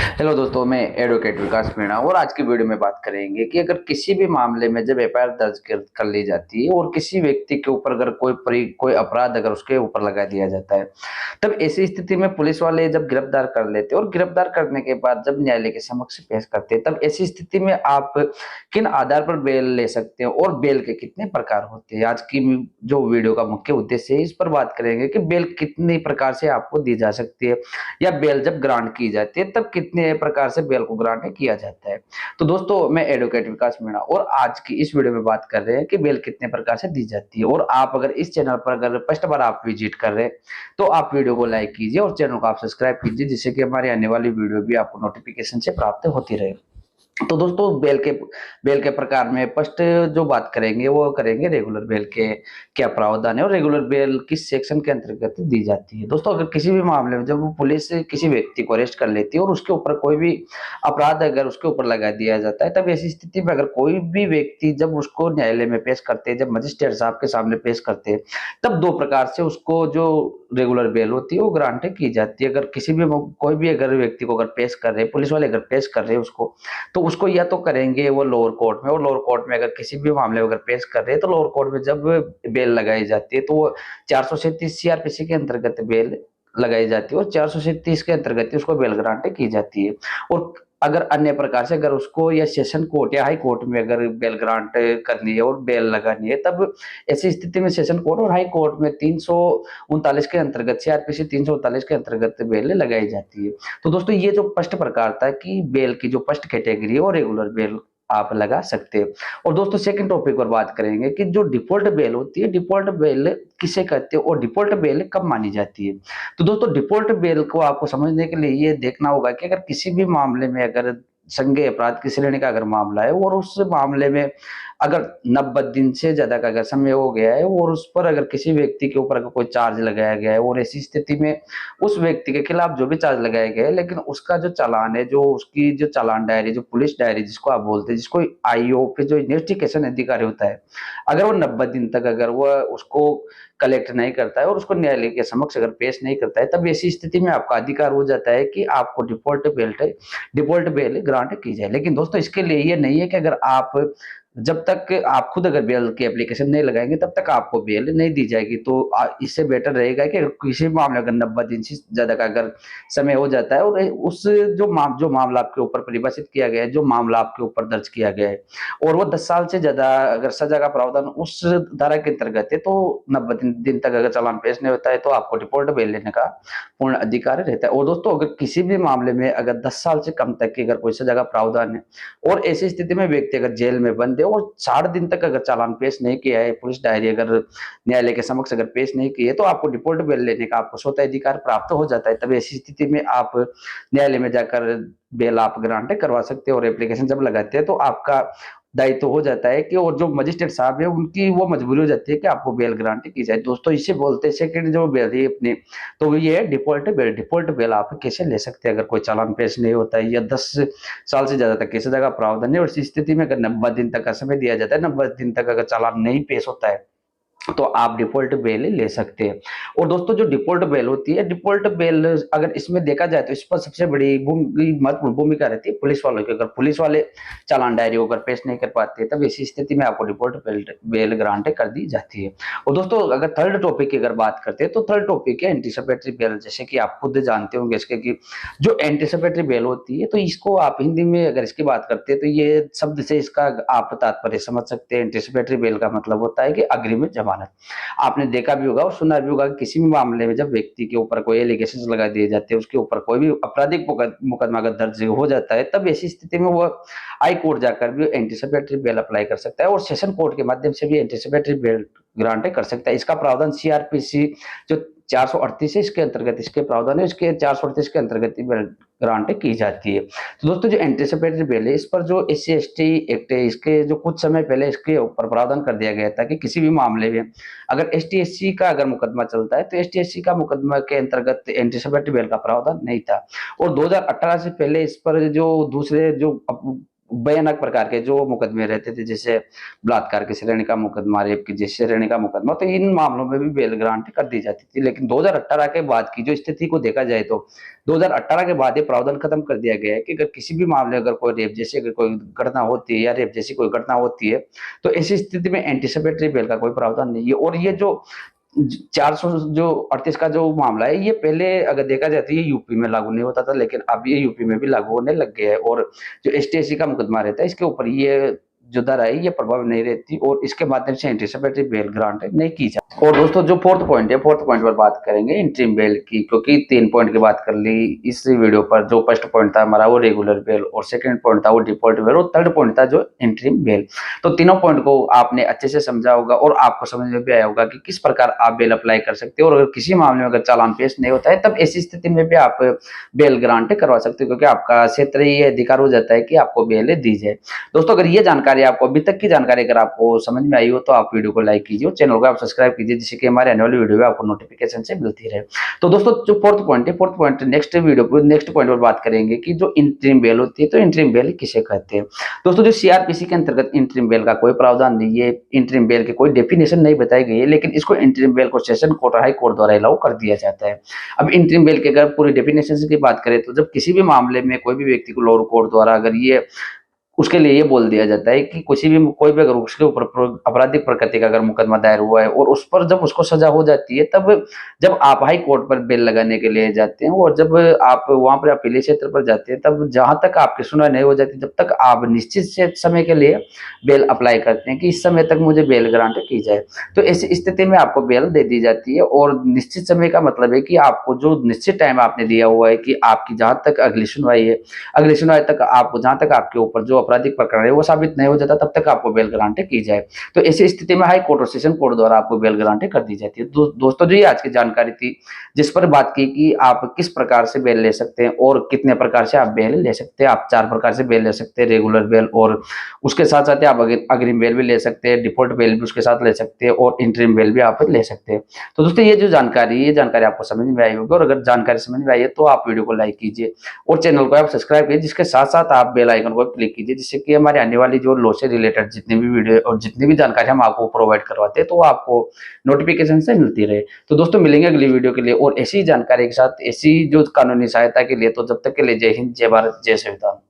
Hello दोस्तों, मैं advocate विकास मीणा और आज की वीडियो में बात करेंगे कि अगर किसी भी मामले में जब एफआईआर दर्ज कर ली जाती है और किसी व्यक्ति के ऊपर अगर कोई अपराध अगर उसके ऊपर लगा दिया जाता है, तब ऐसी स्थिति में पुलिस वाले जब गिरफ्तार कर लेते हैं और गिरफ्तार करने के बाद जब न्यायालय के समक्ष पेश करते हैं, तब ऐसी स्थिति में आप किन आधार पर बेल ले सकते हैं और बेल के कितने प्रकार होते हैं। आज की जो वीडियो का मुख्य उद्देश्य है, इस पर बात करेंगे कि बेल कितने प्रकार से आपको दी जा सकती है या बेल जब ग्रांट की जाती है तब कितने प्रकार से बेल को ग्रांट किया जाता है। तो दोस्तों, मैं एडवोकेट विकास मीणा और आज की इस वीडियो में बात कर रहे हैं कि बेल कितने प्रकार से दी जाती है। और आप अगर इस चैनल पर अगर फर्स्ट बार आप विजिट कर रहे हैं तो आप वीडियो को लाइक कीजिए और चैनल को आप सब्सक्राइब कीजिए, जिससे कि हमारी आने वाली वीडियो भी आपको नोटिफिकेशन से प्राप्त होती रहे। तो दोस्तों, बेल के प्रकार में फर्स्ट जो बात करेंगे वो करेंगे रेगुलर बेल के क्या प्रावधान है और रेगुलर बेल किस सेक्शन के अंतर्गत दी जाती है। दोस्तों, अगर किसी भी मामले में जब वो पुलिस किसी व्यक्ति को अरेस्ट कर लेती है और उसके ऊपर कोई भी अपराध अगर उसके ऊपर लगा दिया जाता है, तब ऐसी स्थिति में अगर कोई भी व्यक्ति जब उसको न्यायालय में पेश करते हैं, जब मजिस्ट्रेट साहब के सामने पेश करते हैं, तब दो प्रकार से उसको जो रेगुलर बेल होती है वो ग्रांट की जाती है। अगर किसी भी कोई भी अगर व्यक्ति को अगर पेश कर रहे हैं, पुलिस वाले अगर पेश कर रहे हैं उसको, तो उसको या तो करेंगे वो लोअर कोर्ट में, और लोअर कोर्ट में अगर किसी भी मामले में अगर पेश कर रहे हैं तो लोअर कोर्ट में जब बेल लगाई जाती है तो वो 437 सीआरपीसी के अंतर्गत बेल लगाई जाती है और 437 के अंतर्गत उसको बेल ग्रांट की जाती है। और अगर अन्य प्रकार से अगर उसको या सेशन कोर्ट या हाई कोर्ट में अगर बेल ग्रांट करनी है और बेल लगानी है, तब ऐसी स्थिति में सेशन कोर्ट और हाई कोर्ट में 339 के अंतर्गत सीआरपीसी 339 के अंतर्गत बेल लगाई जाती है। तो दोस्तों, ये जो फर्स्ट प्रकार था कि बेल की जो फर्स्ट कैटेगरी है वो रेगुलर बेल आप लगा सकते हैं। और दोस्तों, सेकंड टॉपिक पर बात करेंगे कि जो डिफॉल्ट बेल होती है, डिफॉल्ट बेल किसे कहते हैं और डिफॉल्ट बेल कब मानी जाती है। तो दोस्तों, डिफॉल्ट बेल को आपको समझने के लिए ये देखना होगा कि अगर किसी भी मामले में अगर संज्ञेय अपराध की श्रेणी का अगर मामला है और उस मामले में अगर 90 दिन से ज्यादा का अगर समय हो गया है और उस पर अगर किसी व्यक्ति के ऊपर अगर कोई चार्ज लगाया गया है और ऐसी स्थिति में उस व्यक्ति के खिलाफ जो भी चार्ज लगाया गया है, लेकिन उसका जो चालान है, जो उसकी जो चालान डायरी, जो पुलिस डायरी जिसको आप बोलते हैं, जिसको आईओ पे जो इन्वेस्टिगेशन अधिकारी होता है, अगर वो 90 दिन तक अगर वो उसको कलेक्ट नहीं करता है और उसको न्यायालय के समक्ष अगर पेश नहीं करता है, तब ऐसी स्थिति में आपका अधिकार हो जाता है कि आपको डिफॉल्ट बेल ग्रांट की जाए। लेकिन दोस्तों, इसके लिए ये नहीं है कि अगर आप जब तक आप खुद अगर बेल की एप्लीकेशन नहीं लगाएंगे तब तक आपको बेल नहीं दी जाएगी। तो इससे बेटर रहेगा कि किसी भी मामले अगर 90 दिन से ज्यादा का अगर समय हो जाता है और उस जो मामला आपके ऊपर परिभाषित किया गया है, जो मामला आपके ऊपर दर्ज किया गया है, और वो 10 साल से ज्यादा अगर सजा का प्रावधान उस धारा के अंतर्गत है, तो 90 दिन तक अगर चालान पेश नहीं होता है तो आपको डिफॉल्ट बेल लेने का पूर्ण अधिकार रहता है। और दोस्तों, अगर किसी भी मामले में अगर 10 साल से कम तक की अगर कोई सजा का प्रावधान है और ऐसी स्थिति में व्यक्ति अगर जेल में बंद है और 60 दिन तक अगर चालान पेश नहीं किया है, पुलिस डायरी अगर न्यायालय के समक्ष अगर पेश नहीं की है, तो आपको डिफॉल्ट बेल लेने का आपको स्वतः अधिकार प्राप्त हो जाता है। तब ऐसी स्थिति में आप न्यायालय में जाकर बेल आप ग्रांट करवा सकते हैं और एप्लीकेशन जब लगाते हैं तो आपका दायित्व हो जाता है कि, और जो मजिस्ट्रेट साहब है उनकी वो मजबूरी हो जाती है कि आपको बेल ग्रांट की जाए। दोस्तों, इसे बोलते हैं सेकंड जो बेल है अपनी, तो ये है डिफॉल्ट बेल। डिफॉल्ट बेल आप कैसे ले सकते हैं अगर कोई चालान पेश नहीं होता है या 10 साल से ज्यादा तक की सजा का प्रावधान है और इस स्थिति में अगर 90 दिन तक का समय दिया जाता है, 90 दिन तक अगर चालान नहीं पेश होता है, तो आप डिफॉल्ट बेल ले सकते हैं। और दोस्तों, जो डिफॉल्ट बेल होती है, डिफॉल्ट बेल अगर इसमें देखा जाए तो इस पर सबसे बड़ी महत्वपूर्ण भूमिका रहती है पुलिस वालों की। अगर पुलिस वाले चालान डायरी अगर पेश नहीं कर पाते, तब ऐसी स्थिति में आपको डिफॉल्ट बेल ग्रांट कर दी जाती है। और दोस्तों, अगर थर्ड टॉपिक की अगर बात करते हैं तो थर्ड टॉपिक है एंटीसिपेटरी बेल। जैसे कि आप खुद जानते होंगे इसके कि जो एंटीसिपेटरी बेल होती है, तो इसको आप हिंदी में अगर इसकी बात करते हैं तो ये शब्द से इसका आप तात्पर्य समझ सकते हैं। एंटीसिपेटरी बेल का मतलब होता है कि अग्रिम जमानत। आपने देखा भी होगा और सुना भी होगा कि किसी भी मामले में जब व्यक्ति के ऊपर कोई एलिगेशन लगा दिए जाते हैं, उसके ऊपर कोई भी आपराधिक मुकदमा अगर दर्ज हो जाता है, तब ऐसी स्थिति में वो हाई कोर्ट जाकर भी एंटीसिपेटरी बेल अप्लाई कर सकता है और सेशन कोर्ट के माध्यम से भी एंटीसिपेटरी बेल ग्रांट कर सकता है। इसका प्रावधान सीआरपीसी जो 438 है इसके अंतर्गत इसके प्रावधान है, इसके 438 के अंतर्गत ग्रांट की जाती है। तो दोस्तों, जो एंटीसिपेटरी बेल है, इस पर जो एससी एसटी एक्ट है, इसके जो कुछ समय पहले इसके ऊपर प्रावधान कर दिया गया था कि किसी भी मामले में अगर एसटी एससी का अगर मुकदमा चलता है तो एसटी एससी का मुकदमा के अंतर्गत एंटीसिपेटरी बेल का प्रावधान नहीं था। और 2018 से पहले इस पर जो दूसरे जो भयानक प्रकार के जो मुकदमे रहते थे, जैसे बलात्कार की श्रेणी का मुकदमा, रेप की जिस श्रेणी का मुकदमा, तो इन मामलों में भी बेल ग्रांट कर दी जाती थी। लेकिन 2018 के बाद की जो स्थिति को देखा जाए तो 2018 के बाद ये प्रावधान खत्म कर दिया गया है कि अगर किसी भी मामले अगर कोई रेप जैसी अगर कोई घटना होती है या रेप जैसी कोई घटना होती है, तो ऐसी स्थिति में एंटीसिपेटरी बेल का कोई प्रावधान नहीं है। और ये जो 400 जो 38 का जो मामला है, ये पहले अगर देखा जाए तो ये यूपी में लागू नहीं होता था, लेकिन अब ये यूपी में भी लागू होने लग गया है। और जो एसटी एससी का मुकदमा रहता है, इसके ऊपर ये जो दर है ये प्रभाव नहीं रहती और इसके माध्यम से एंटीसिपेटरी बेल ग्रांट नहीं की जाती। और दोस्तों जो फोर्थ पॉइंट है, फोर्थ पॉइंट पर बात करेंगे इंटरिम बेल की, क्योंकि 3 पॉइंट की बात कर ली इस वीडियो पर। जो फर्स्ट पॉइंट था हमारा वो रेगुलर बेल, और सेकंड पॉइंट था वो डिफॉल्ट बेल, और थर्ड पॉइंट था जो इंटरिम बेल। तो तीनों पॉइंट को आपने अच्छे से समझा होगा और आपको समझ में भी आया होगा कि किस प्रकार आप बेल अप्लाई कर सकते हो। और अगर किसी मामले में अगर चालान पेश नहीं होता है, तब ऐसी स्थिति में भी आप बेल ग्रांट करवा सकते हो, क्योंकि आपका क्षेत्र ये अधिकार हो जाता है कि आपको बेल दी जाए। दोस्तों अगर ये जानकारी आपको अभी तक की जानकारी अगर आपको समझ में आई हो तो आप वीडियो को लाइक कीजिए और चैनल को आप सब्सक्राइब कीजिए, जिससे कि हमारे आने वाली वीडियो में आपको नोटिफिकेशन से मिलती रहे। तो दोस्तों जो फोर्थ पॉइंट है, फोर्थ पॉइंट नेक्स्ट वीडियो को नेक्स्ट पॉइंट पर बात करेंगे कि जो इंटरिम बेल होती है, तो इंटरिम बेल किसे कहते हैं। दोस्तों जो सीआरपीसी के अंतर्गत इंटरिम बेल का कोई प्रावधान नहीं है, इंटरिम बेल की कोई डेफिनेशन नहीं बताई गई है, लेकिन इसको इंटरिम बेल को सेशन कोर्ट हाई कोर्ट द्वारा अलाउ कर दिया जाता है। अब इंटरिम बेल की अगर पूरी डेफिनेशन की बात करें तो जब किसी भी मामले में कोई भी व्यक्ति को लोअर कोर्ट द्वारा अगर ये उसके लिए ये बोल दिया जाता है कि किसी भी कोई भी अगर उसके ऊपर आपराधिक प्रकृति का अगर मुकदमा दायर हुआ है और उस पर जब उसको सजा हो जाती है, तब जब आप हाई कोर्ट पर बेल लगाने के लिए जाते हैं और जब आप वहां पर अपीलीय क्षेत्र पर जाते हैं, तब जहां तक आपकी सुनवाई नहीं हो जाती, जब तक आप निश्चित से समय के लिए बेल अप्लाई करते हैं कि इस समय तक मुझे बेल ग्रांट की जाए, तो ऐसी स्थिति में आपको बेल दे दी जाती है। और निश्चित समय का मतलब है कि आपको जो निश्चित टाइम आपने दिया हुआ है कि आपकी जहां तक अगली सुनवाई है, अगली सुनवाई तक आपको जहां तक आपके ऊपर जो आपराधिक प्रकरण है वो साबित नहीं हो जाता, तब तक आपको बेल ग्रांट की जाए। तो ऐसी स्थिति में हाई कोर्ट और सेशन कोर्ट द्वारा आपको बेल ग्रांट कर दी जाती है। दोस्तों जो ये आज की जानकारी थी, जिस पर बात की कि आप किस प्रकार से बेल ले सकते हैं और कितने प्रकार से आप बेल ले सकते हैं। आप 4 प्रकार से बेल ले सकते हैं, रेगुलर बेल, और उसके साथ साथ आप अग्रिम बेल भी ले सकते हैं, डिफॉल्ट बेल भी उसके साथ ले सकते हैं, और इंटरिम बेल भी आप ले सकते हैं। तो दोस्तों ये जो जानकारी है, ये जानकारी आपको समझ में आई होगी, और अगर जानकारी समझ में आई है तो आप वीडियो को लाइक कीजिए और चैनल को आप सब्सक्राइब कीजिए, जिसके साथ साथ आप बेल आइकन को क्लिक कीजिए, जिससे कि हमारे आने वाली जो लॉ से रिलेटेड जितनी भी वीडियो और जितनी भी जानकारी हम आपको प्रोवाइड करवाते हैं, तो आपको नोटिफिकेशन से मिलती रहे। तो दोस्तों मिलेंगे अगली वीडियो के लिए और ऐसी जानकारी के साथ, ऐसी जो कानूनी सहायता के लिए। तो जब तक के लिए जय हिंद, जय भारत, जय संविधान।